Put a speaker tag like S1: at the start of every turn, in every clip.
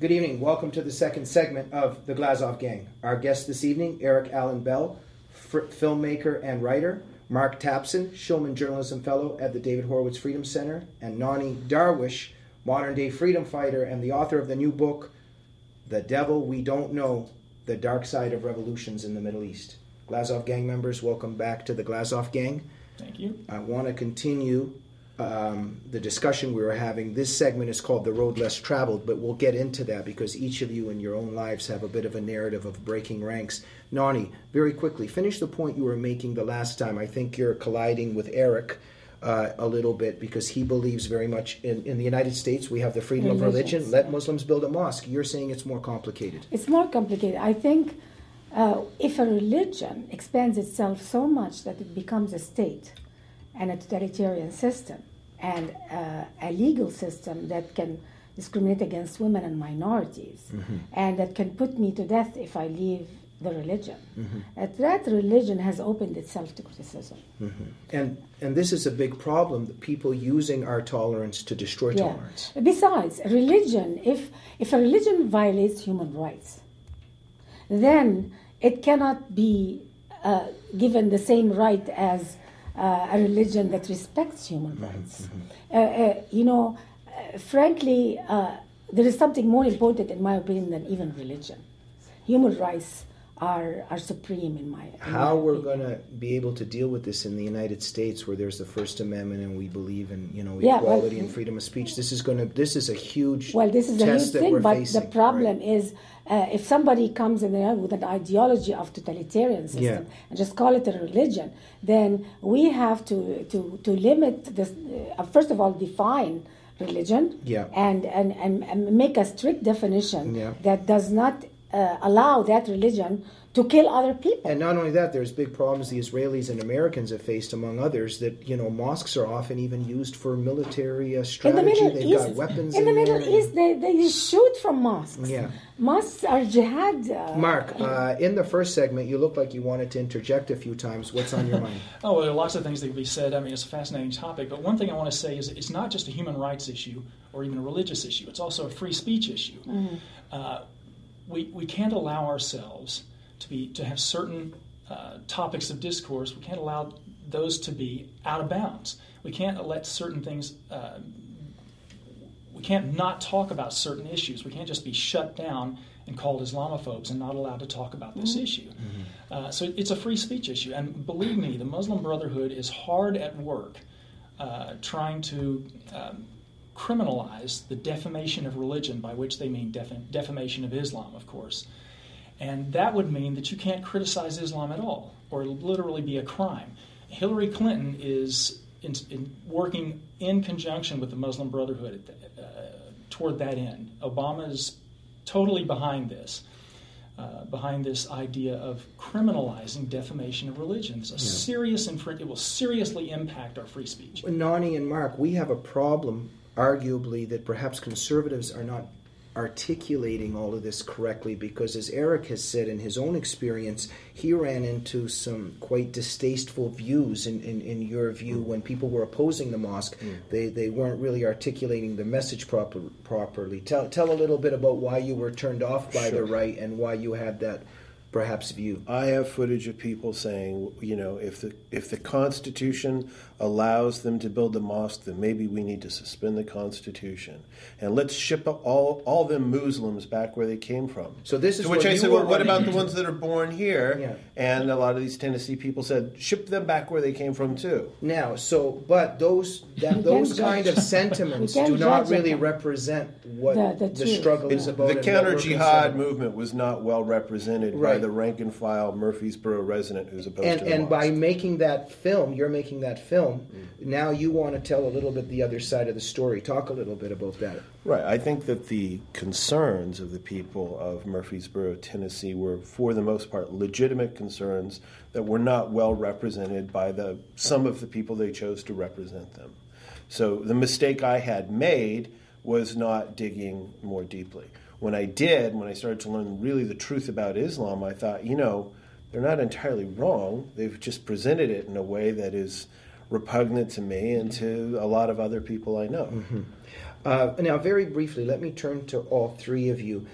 S1: Good evening. Welcome to the second segment of the Glazov Gang. Our guest this evening, Eric Allen Bell, filmmaker and writer, Mark Tapson, Shillman Journalism Fellow at the David Horowitz Freedom Center, and Nonie Darwish, modern-day freedom fighter and the author of the new book, The Devil We Don't Know, The Dark Side of Revolutions in the Middle East. Glazov Gang members, welcome back to the Glazov Gang.
S2: Thank you.
S1: I want to continue the discussion we were having. This segment is called The Road Less Traveled, but we'll get into that because each of you in your own lives have a bit of a narrative of breaking ranks. Nonie, very quickly, finish the point you were making the last time. I think you're colliding with Eric a little bit because he believes very much in the United States we have the freedom of religion. Let Muslims build a mosque. You're saying it's more complicated.
S3: It's more complicated. I think if a religion expands itself so much that it becomes a state and a totalitarian system and a legal system that can discriminate against women and minorities, and that can put me to death if I leave the religion. That religion has opened itself to criticism.
S1: And this is a big problem, that people using our tolerance to destroy tolerance.
S3: Besides, religion, if a religion violates human rights, then it cannot be given the same right as a religion that respects human rights. Frankly, there is something more important, in my opinion, than even religion. Human rights are supreme in my opinion.
S1: How we're going to be able to deal with this in the United States, where there's the First Amendment and we believe in equality and freedom of speech. This is a huge test that we're facing.
S3: The problem is if somebody comes in there with an ideology of totalitarian system and just call it a religion, then we have to limit this. First of all, define religion and make a strict definition that does not allow that religion to kill other people.
S1: And not only that, there's big problems the Israelis and Americans have faced, among others, that mosques are often even used for military strategy. They've got weapons
S3: in the Middle East. They shoot from mosques. Mosques are jihad.
S1: Mark, in the first segment, you looked like you wanted to interject a few times. What's on your mind?
S2: Well, there are lots of things that can be said. I mean, it's a fascinating topic. But one thing I want to say is it's not just a human rights issue or even a religious issue. It's also a free speech issue. We can't allow ourselves to have certain topics of discourse. We can't allow those to be out of bounds. We can't let certain things. We can't not talk about certain issues. We can't just be shut down and called Islamophobes and not allowed to talk about this issue. So it's a free speech issue. And believe me, the Muslim Brotherhood is hard at work trying to criminalize the defamation of religion, by which they mean defamation of Islam, of course. And that would mean that you can't criticize Islam at all, or it'll literally be a crime. Hillary Clinton is working in conjunction with the Muslim Brotherhood toward that end. Obama is totally behind this idea of criminalizing defamation of religion. It's a serious it will seriously impact our free speech.
S1: Nonie and Mark, we have a problem, arguably, that perhaps conservatives are not articulating all of this correctly, because as Eric has said in his own experience, he ran into some quite distasteful views in your view when people were opposing the mosque. They weren't really articulating the message properly. Tell a little bit about why you were turned off by the right and why you had that perhaps view.
S4: I have footage of people saying, if the Constitution allows them to build a mosque, then maybe we need to suspend the Constitution and let's ship all them Muslims back where they came from.
S1: So this is
S4: to which I said, well, what about the ones that are born here? And a lot of these Tennessee people said, ship them back where they came from too.
S1: Now, but those kind of sentiments do not really represent what the struggle is about.
S4: The counter-jihad movement was not well represented by the rank-and-file Murfreesboro resident who's opposed to the
S1: And
S4: mosque.
S1: by making that film, you're making that film, now you want to tell a little bit the other side of the story. Talk a little bit about that.
S4: Right. I think that the concerns of the people of Murfreesboro, Tennessee, were, for the most part, legitimate concerns that were not well represented by some of the people they chose to represent them. So the mistake I had made was not digging more deeply. When I started to learn really the truth about Islam, I thought, they're not entirely wrong. They've just presented it in a way that is repugnant to me and to a lot of other people I know.
S1: Now, very briefly, let me turn to all three of you.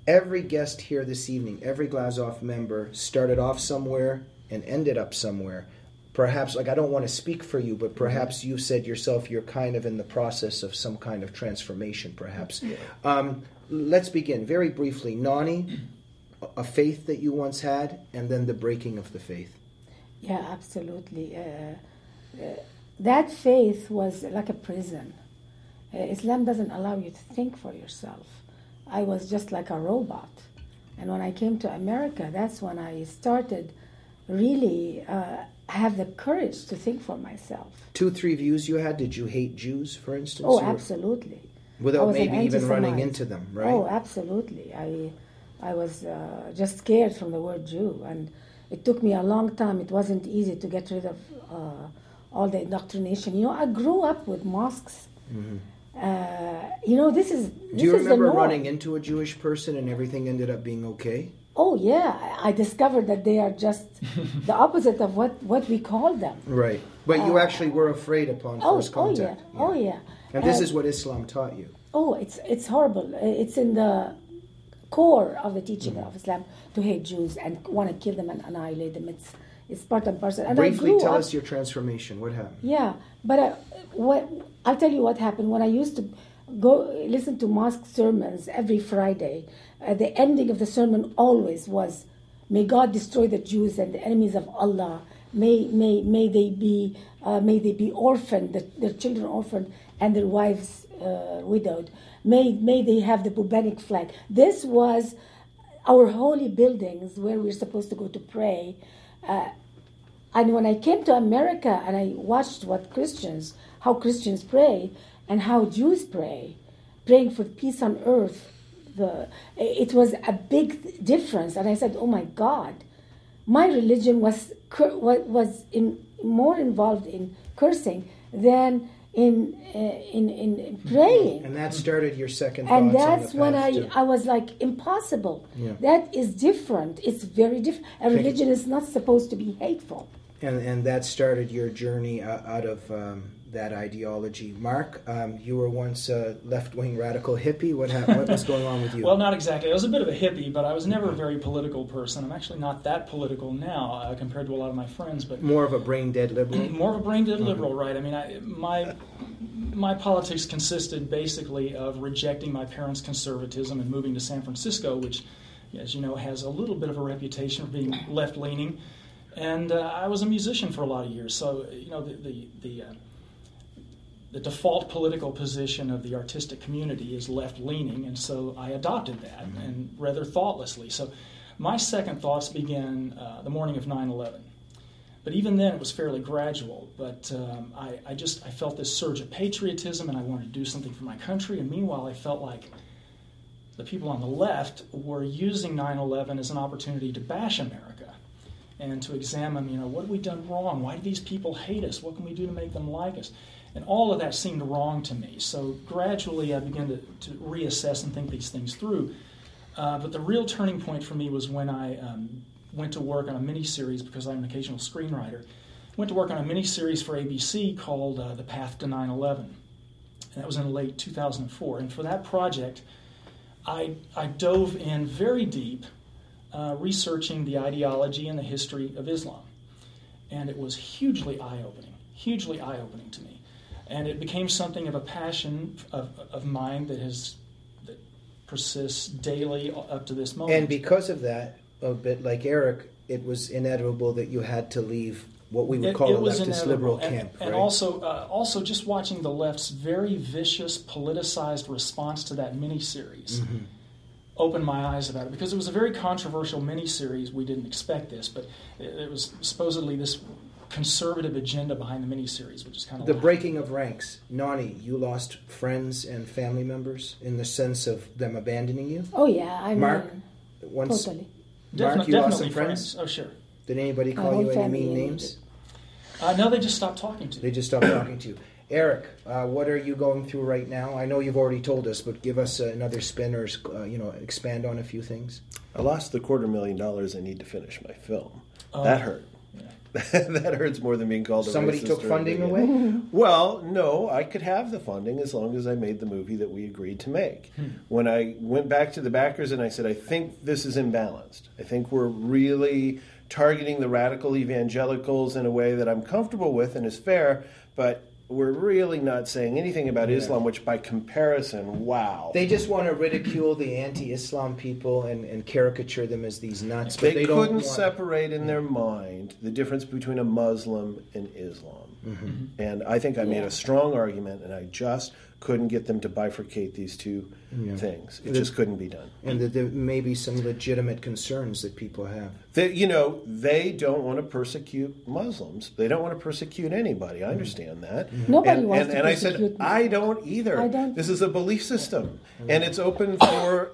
S1: Every guest here this evening, every Glazov member started off somewhere and ended up somewhere. Perhaps, I don't want to speak for you, but perhaps you said yourself you're kind of in the process of some kind of transformation, perhaps. Yeah. Let's begin. Very briefly, Nonie, a faith that you once had, and then the breaking of the faith.
S3: Yeah, absolutely. That faith was like a prison. Islam doesn't allow you to think for yourself. I was just like a robot. And when I came to America, that's when I started really have the courage to think for myself.
S1: 2-3 views you had. Did you hate Jews, for instance?
S3: Oh, absolutely.
S1: Without maybe even running into them, right?
S3: Oh, absolutely. I was just scared from the word Jew. And it took me a long time. It wasn't easy to get rid of all the indoctrination. I grew up with mosques.
S1: Mm-hmm.
S3: This is
S1: Do you remember running into a Jewish person and everything ended up being okay?
S3: Oh, yeah. I discovered that they are just the opposite of what we call them.
S1: Right. But you actually were afraid upon first contact.
S3: Oh, yeah.
S1: And this is what Islam taught you.
S3: Oh, it's horrible. It's in the core of the teaching of Islam to hate Jews and want to kill them and annihilate them. It's part and parcel. And
S1: briefly tell us your transformation. What happened?
S3: Yeah, but I'll tell you what happened. When I used to go listen to mosque sermons every Friday, the ending of the sermon always was, "May God destroy the Jews and the enemies of Allah. May they be orphaned, their children orphaned, and their wives widowed. May they have the bubonic plague." This was our holy buildings where we're supposed to go to pray. And when I came to America and I watched how Christians pray and how Jews pray, praying for peace on earth, it was a big difference. And I said, "Oh my God, my religion was more involved in cursing than in praying."
S1: And that started your second thoughts
S3: and that's
S1: on the
S3: when I was like, impossible. Yeah. That is different. It's very different. A religion is not supposed to be hateful.
S1: And that started your journey out of that ideology. Mark, you were once a left-wing radical hippie. What was going on with you?
S2: Well, not exactly. I was a bit of a hippie, but I was never a very political person. I'm actually not that political now compared to a lot of my friends. But
S1: more of a brain-dead liberal?
S2: More of a brain-dead liberal, right. I mean, my politics consisted basically of rejecting my parents' conservatism and moving to San Francisco, which, as you know, has a little bit of a reputation for being left-leaning. And I was a musician for a lot of years, so the default political position of the artistic community is left-leaning, and so I adopted that, and rather thoughtlessly. So my second thoughts began the morning of 9/11. But even then, it was fairly gradual. But I felt this surge of patriotism, and I wanted to do something for my country. And meanwhile, I felt like the people on the left were using 9/11 as an opportunity to bash America and to examine, what have we done wrong? Why do these people hate us? What can we do to make them like us? And all of that seemed wrong to me. So gradually I began to reassess and think these things through. But the real turning point for me was when I went to work on a miniseries, because I'm an occasional screenwriter, went to work on a miniseries for ABC called The Path to 9/11. And that was in late 2004. And for that project, I dove in very deep, researching the ideology and the history of Islam. And it was hugely eye-opening to me. And it became something of a passion of mine that persists daily up to this moment.
S1: And because of that, a bit like Eric, it was inevitable that you had to leave what we would call a leftist liberal camp.
S2: And
S1: right?
S2: also just watching the left's very vicious, politicized response to that miniseries opened my eyes about it, because it was a very controversial miniseries. We didn't expect this, but it was supposedly this conservative agenda behind the miniseries, which is kind of
S1: the breaking of ranks. Nonie, you lost friends and family members in the sense of them abandoning you?
S3: Oh yeah,
S1: Mark,
S3: totally.
S1: Mark, you lost some friends?
S2: Oh sure.
S1: Did anybody call you any mean names?
S2: No, they just stopped talking to me.
S1: They just stopped talking to you. Eric, what are you going through right now? I know you've already told us, but give us another spin or expand on a few things.
S4: I lost the $250,000 I need to finish my film. That hurt.
S1: Yeah.
S4: That hurts more than being called a
S1: Somebody
S4: racist
S1: took
S4: or a
S1: funding
S4: bigot.
S1: away?
S4: Well, no, I could have the funding as long as I made the movie that we agreed to make. When I went back to the backers and I said, I think this is imbalanced. I think we're really targeting the radical evangelicals in a way that I'm comfortable with and is fair, but we're really not saying anything about Islam, which by comparison, wow.
S1: They just want to ridicule the anti-Islam people and caricature them as these nuts. But
S4: They
S1: don't
S4: couldn't
S1: want...
S4: separate in their mind the difference between a Muslim and Islam. And I think I made a strong argument, and I just couldn't get them to bifurcate these two things. It just couldn't be done.
S1: And that there may be some legitimate concerns that people have.
S4: They don't want to persecute Muslims. They don't want to persecute anybody. I understand that.
S3: Nobody wants to
S4: And I
S3: persecute
S4: said, I don't either.
S3: I don't.
S4: This is a belief system, and it's open for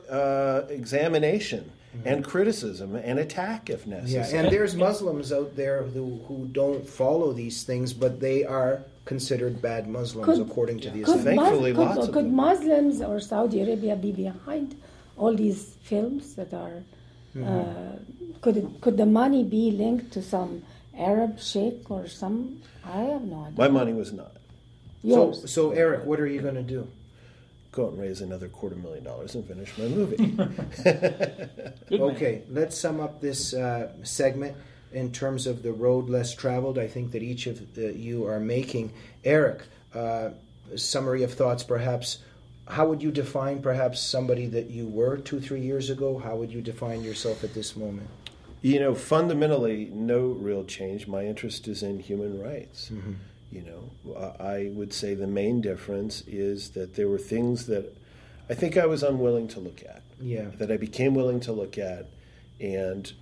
S4: examination and criticism and attack if necessary.
S1: And there's Muslims out there who don't follow these things, but they are considered bad Muslims according to the Islam.
S4: Thankfully, lots of
S3: could
S4: them.
S3: Muslims or Saudi Arabia be behind all these films that are? Could the money be linked to some Arab sheikh or some? I have no idea.
S4: My money was not.
S3: Yours.
S1: So Eric, what are you going to do?
S4: Go out and raise another $250,000 and finish my movie.
S1: Okay, let's sum up this segment in terms of the road less traveled. I think that each of you are making. Eric, summary of thoughts perhaps. How would you define perhaps somebody that you were 2-3 years ago? How would you define yourself at this moment?
S4: Fundamentally, no real change. My interest is in human rights. I would say the main difference is that there were things that I think I was unwilling to look at. That I became willing to look at, and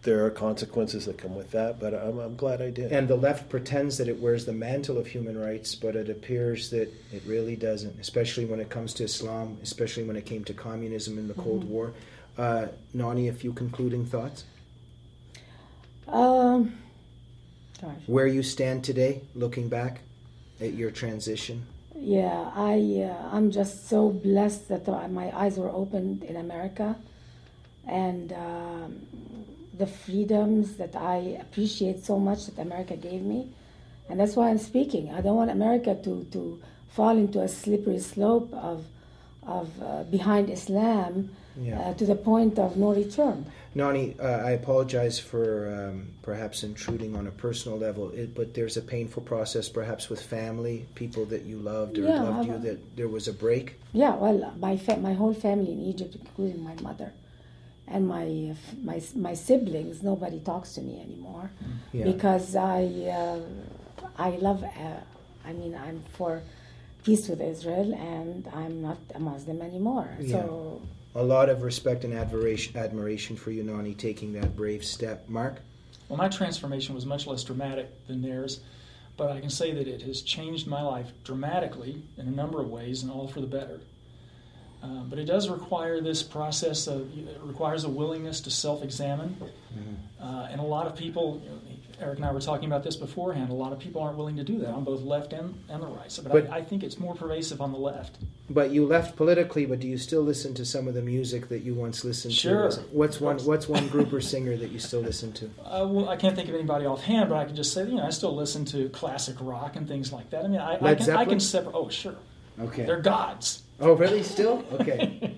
S4: there are consequences that come with that, but I'm glad I did.
S1: And the left pretends that it wears the mantle of human rights, but it appears that it really doesn't, especially when it comes to Islam, especially when it came to communism in the Cold War. Nonie, a few concluding thoughts? Where you stand today, looking back at your transition?
S3: Yeah, I'm just so blessed that my eyes were opened in America, and the freedoms that I appreciate so much that America gave me, and that's why I'm speaking. I don't want America to fall into a slippery slope of behind Islam to the point of no return.
S1: Nonie, I apologize for perhaps intruding on a personal level, but there's a painful process perhaps with family, people that you loved or loved you, that there was a break? Yeah,
S3: well, my whole family in Egypt, including my mother and my siblings, nobody talks to me anymore because I love, I'm for peace with Israel, and I'm not a Muslim anymore. So
S1: a lot of respect and admiration for you, Nonie, taking that brave step. Mark?
S2: Well, my transformation was much less dramatic than theirs, but I can say that it has changed my life dramatically in a number of ways, and all for the better. But it does require this process it requires a willingness to self-examine. And a lot of people, Eric and I were talking about this beforehand, a lot of people aren't willing to do that on both left and the right. So, but I think it's more pervasive on the left.
S1: But you left politically, but do you still listen to some of the music that you once listened
S2: to?
S1: Sure. What's one group or singer that you still listen to?
S2: Well, I can't think of anybody offhand, but I can just say, I still listen to classic rock and things like that. I mean, I can separate. Oh, sure.
S1: Okay.
S2: They're gods.
S1: Oh, really? Still? Okay.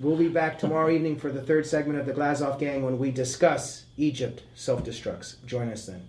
S1: We'll be back tomorrow evening for the third segment of the Glazov Gang when we discuss Egypt self-destructs. Join us then.